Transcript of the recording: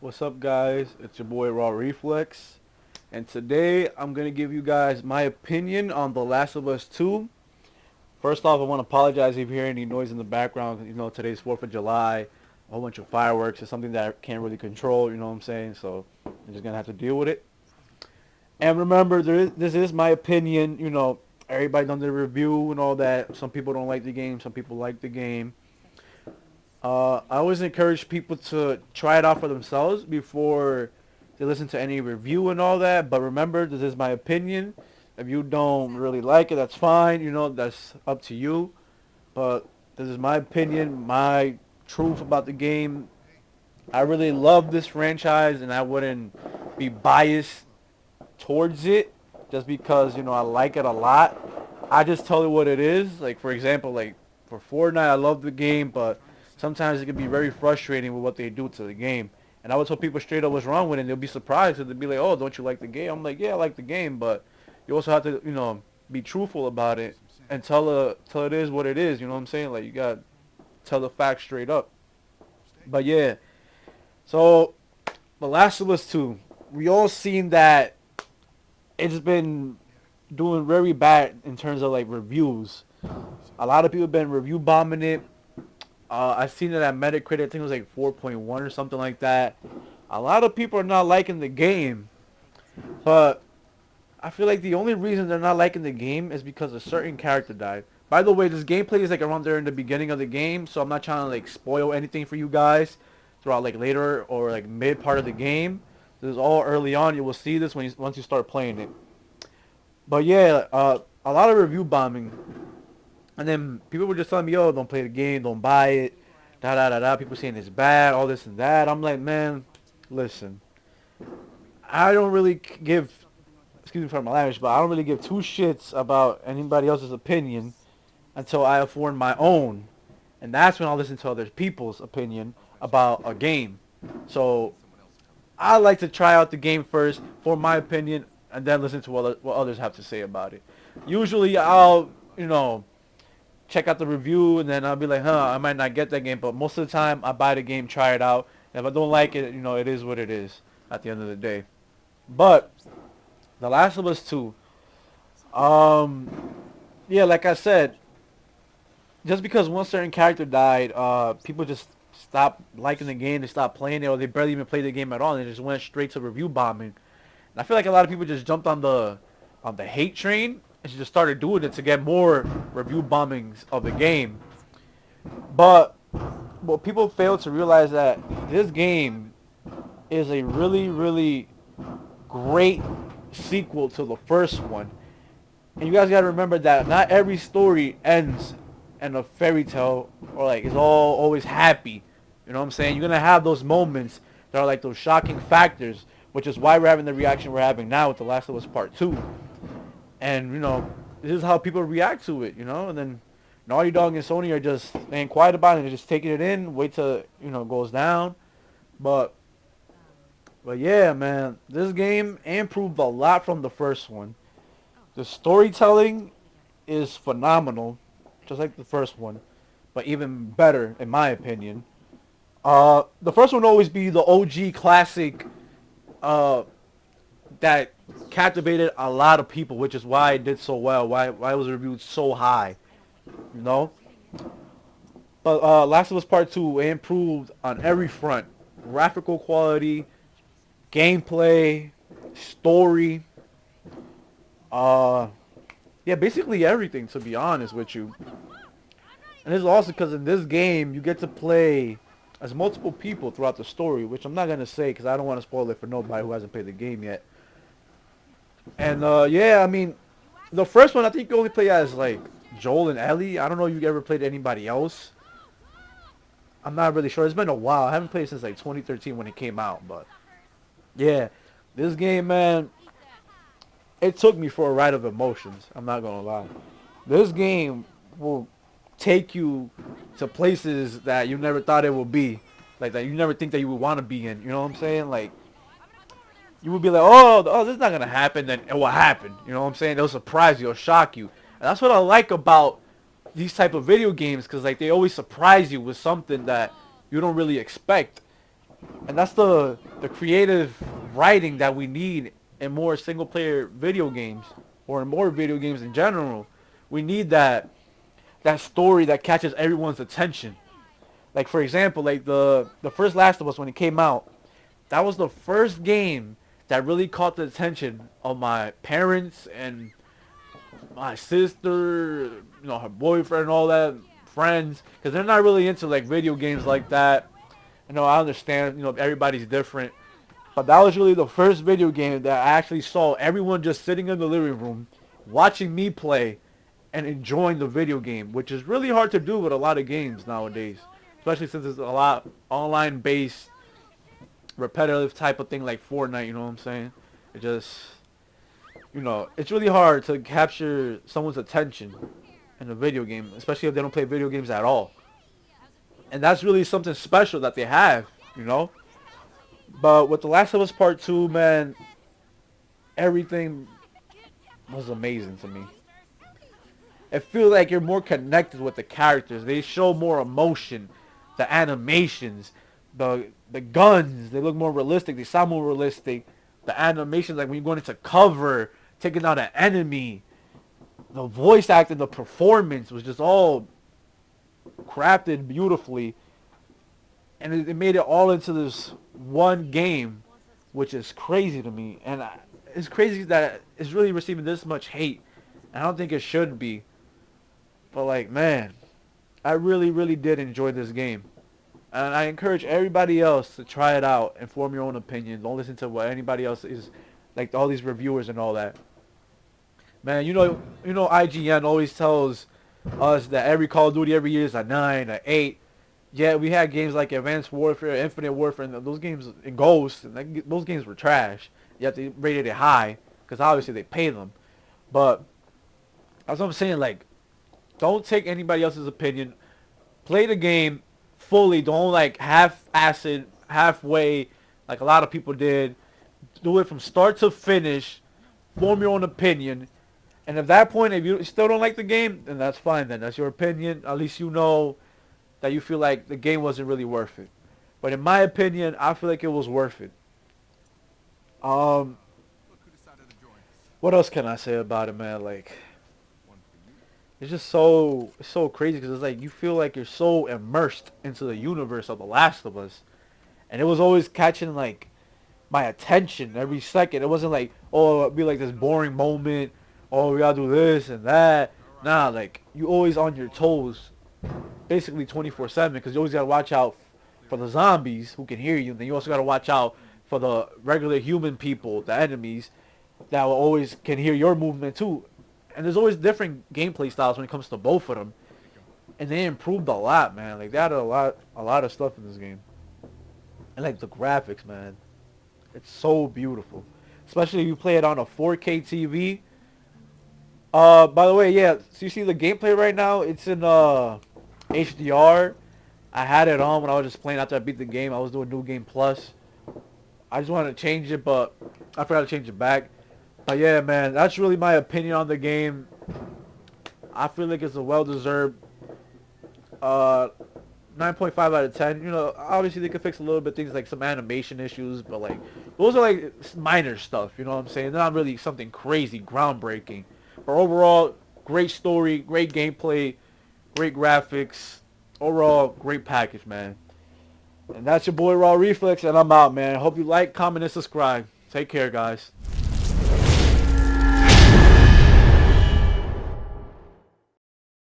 What's up, guys? It's your boy rawreflexx, and today I'm gonna give you guys my opinion on The Last of Us 2. First off, I want to apologize if you hear any noise in the background. Today's 4th of July, a whole bunch of fireworks. It's something that I can't really control. You know what I'm saying? So I'm just gonna have to deal with it. And remember, this is my opinion. Everybody done the review and all that. Some people don't like the game. Some people like the game. I always encourage people to try it out for themselves before they listen to any review and all that. But remember, this is my opinion. If you don't really like it, that's fine. That's up to you. But this is my opinion, my truth about the game. I really love this franchise, and I wouldn't be biased towards it just because, I like it a lot. I just tell it what it is. Like, for example, like for Fortnite, I love the game, but sometimes it can be very frustrating with what they do to the game. And I would tell people straight up what's wrong with it, and they'll be surprised. And they'll be like, oh, don't you like the game? I'm like, yeah, I like the game, but you also have to, be truthful about it and tell it is what it is. You know what I'm saying? Like, you got to tell the facts straight up. But, yeah. So, The Last of Us 2. We all seen that it's been doing very bad in terms of, like, reviews. A lot of people have been review bombing it. I seen it at Metacritic. I think it was like 4.1 or something like that. A lot of people are not liking the game, but I feel like the only reason they're not liking the game is because a certain character died. By the way, this gameplay is like around there in the beginning of the game, so I'm not trying to like spoil anything for you guys throughout like later or like mid part of the game. This is all early on. You will see this once you start playing it. But yeah, a lot of review bombing. And then people were just telling me, yo, don't play the game, don't buy it, da da da da. People saying it's bad, all this and that. I'm like, man, listen, I don't really give, excuse me for my language, but I don't really give two shits about anybody else's opinion until I have formed my own. And that's when I'll listen to other people's opinion about a game. So I like to try out the game first, form my opinion, and then listen to what others have to say about it. Usually I'll, check out the review, and then I'll be like, I might not get that game, but most of the time I buy the game, try it out. And if I don't like it, it is what it is at the end of the day. But The Last of Us 2, yeah, like I said, just because one certain character died, people just stopped liking the game, they stopped playing it, or they barely even played the game at all, and they just went straight to review bombing. And I feel like a lot of people just jumped on the hate train and she just started doing it to get more review bombings of the game. But what people fail to realize that this game is a really, really great sequel to the first one. And you guys gotta remember that not every story ends in a fairy tale or like is all always happy. You know what I'm saying? You're gonna have those moments that are like those shocking factors, which is why we're having the reaction we're having now with The Last of Us Part 2. And, this is how people react to it, and then Naughty Dog and Sony are just staying quiet about it and just taking it in, wait till, it goes down. But yeah, man, this game improved a lot from the first one. The storytelling is phenomenal, just like the first one, but even better, in my opinion. The first one will always be the OG classic, that captivated a lot of people, which is why it did so well, why it was reviewed so high, you know. But Last of Us Part 2 improved on every front: graphical quality, gameplay, story, uh, yeah, basically everything. To be honest with you, and this is also because in this game you get to play as multiple people throughout the story, which I'm not gonna say because I don't want to spoil it for nobody who hasn't played the game yet. And yeah, I mean, the first one I think you only play as like Joel and Ellie. I don't know if you ever played anybody else. I'm not really sure. It's been a while. I haven't played since like 2013 when it came out. But yeah, this game, man, it took me for a ride of emotions. I'm not gonna lie. This game will take you to places that you never thought it would be, like that you never think that you would want to be in. You know what I'm saying? Like, you would be like, oh, this is not gonna happen. Then it will happen. You know what I'm saying? It'll surprise you. It'll shock you. And that's what I like about these type of video games, because like they always surprise you with something that you don't really expect. And that's the creative writing that we need in more single player video games, or in more video games in general. We need that story that catches everyone's attention. Like for example, like the first Last of Us, when it came out, that was the first game that really caught the attention of my parents and my sister, her boyfriend, and all that, friends, because they're not really into like video games like that. I understand, everybody's different, but that was really the first video game that I actually saw everyone just sitting in the living room, watching me play, and enjoying the video game, which is really hard to do with a lot of games nowadays, especially since it's a lot online based, repetitive type of thing like Fortnite. You know what I'm saying? It just, it's really hard to capture someone's attention in a video game, especially if they don't play video games at all. And that's really something special that they have, you know. But with The Last of Us Part 2, man, everything was amazing to me. It feels like you're more connected with the characters. They show more emotion. The animations, the guns, they look more realistic. They sound more realistic. The animations, like when you're going into cover, taking out an enemy, the voice acting, the performance was just all crafted beautifully, and it made it all into this one game, which is crazy to me. And it's crazy that it's really receiving this much hate. I don't think it should be, but like, man, I really, really did enjoy this game. And I encourage everybody else to try it out and form your own opinion. Don't listen to what anybody else is, like all these reviewers and all that. Man, IGN always tells us that every Call of Duty every year is a 9, a 8. Yeah, we had games like Advanced Warfare, Infinite Warfare, and those games, and Ghost, and those games were trash. Yet they rated it high, because obviously they pay them. But that's what I'm saying, like, don't take anybody else's opinion. Play the game fully. Don't like half-ass it, halfway, like a lot of people did. Do it from start to finish. Form your own opinion. And at that point, if you still don't like the game, then that's fine. Then that's your opinion. At least you know that you feel like the game wasn't really worth it. But in my opinion, I feel like it was worth it. Um, what else can I say about it, man? Like, it's just so crazy because it's like you feel like you're so immersed into the universe of The Last of Us, and it was always catching like my attention every second. It wasn't like, oh, it'd be like this boring moment. Oh, we gotta do this and that. Nah, like you always on your toes, basically 24/7, because you always gotta watch out for the zombies who can hear you, and then you also gotta watch out for the regular human people, the enemies that will always can hear your movement too. And there's always different gameplay styles when it comes to both of them, and they improved a lot, man. Like they added a lot of stuff in this game, and like the graphics, man, it's so beautiful, especially if you play it on a 4K TV. By the way, yeah, so you see the gameplay right now, it's in HDR. I had it on when I was just playing after I beat the game. I was doing New Game Plus. I just wanted to change it, but I forgot to change it back. But yeah, man, that's really my opinion on the game. I feel like it's a well-deserved 9.5 out of 10. Obviously they could fix a little bit things like some animation issues, but like those are like minor stuff. You know what I'm saying? They're not really something crazy, groundbreaking. But overall, great story, great gameplay, great graphics. Overall, great package, man. And that's your boy rawreflexx, and I'm out, man. Hope you like, comment, and subscribe. Take care, guys.